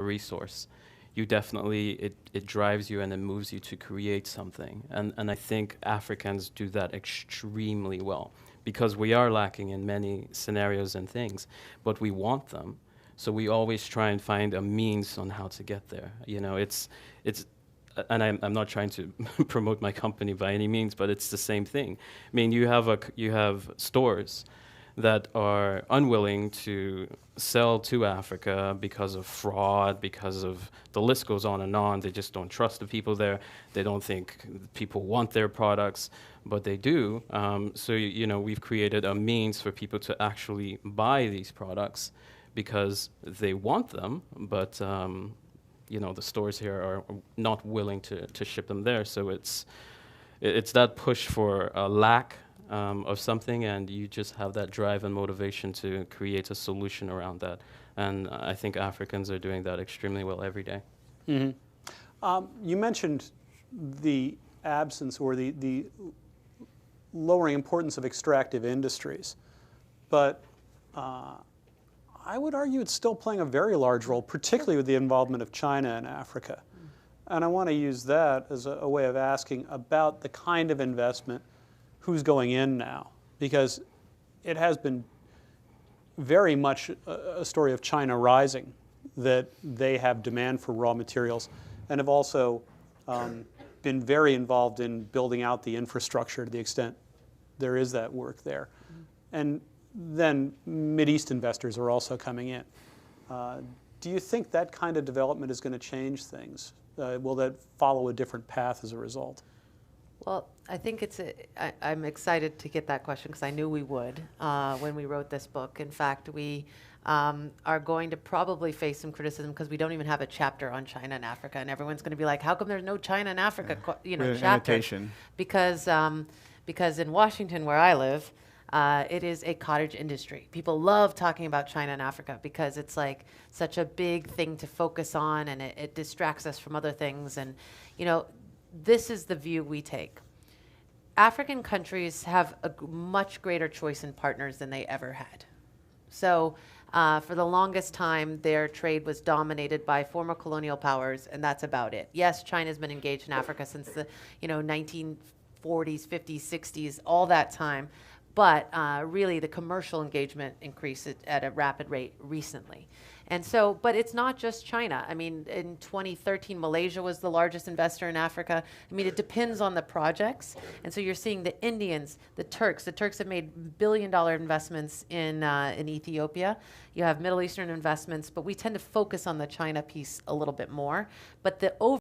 resource, you definitely, it drives you and it moves you to create something. And I think Africans do that extremely well because we are lacking in many scenarios and things, but we want them. So we always try and find a means on how to get there. You know, it's, and I'm not trying to promote my company by any means, but it's the same thing. I mean, you have stores that are unwilling to sell to Africa because of fraud, because of the list goes on and on. They just don't trust the people there. They don't think people want their products, but they do. So you know, we've created a means for people to actually buy these products because they want them, but you know, the stores here are not willing to ship them there. So it's that push for a lack of something, and you just have that drive and motivation to create a solution around that. And I think Africans are doing that extremely well every day. Mm-hmm. You mentioned the absence or the lowering importance of extractive industries, but I would argue it's still playing a very large role, particularly with the involvement of China in Africa. And I want to use that as a way of asking about the kind of investment, who's going in now, because it has been very much a story of China rising, that they have demand for raw materials and have also been very involved in building out the infrastructure to the extent there is that work there. And then Mideast investors are also coming in. Do you think that kind of development is going to change things? Will that follow a different path as a result? Well, I think I'm excited to get that question because I knew we would when we wrote this book. In fact, we are going to probably face some criticism because we don't even have a chapter on China and Africa, and everyone's going to be like, "How come there's no China and Africa, chapter?" Annotation. Because in Washington, where I live, it is a cottage industry. People love talking about China and Africa because it's like such a big thing to focus on, and it distracts us from other things. And this is the view we take. African countries have a much greater choice in partners than they ever had. So for the longest time, their trade was dominated by former colonial powers, and that's about it. Yes, China's been engaged in Africa since the 1940s, 50s, 60s, all that time. But really, the commercial engagement increased at a rapid rate recently. And so, but it's not just China. I mean, in 2013, Malaysia was the largest investor in Africa. I mean, it depends on the projects. And so you're seeing the Indians, the Turks. The Turks have made billion-dollar investments in Ethiopia. You have Middle Eastern investments, but we tend to focus on the China piece a little bit more. But the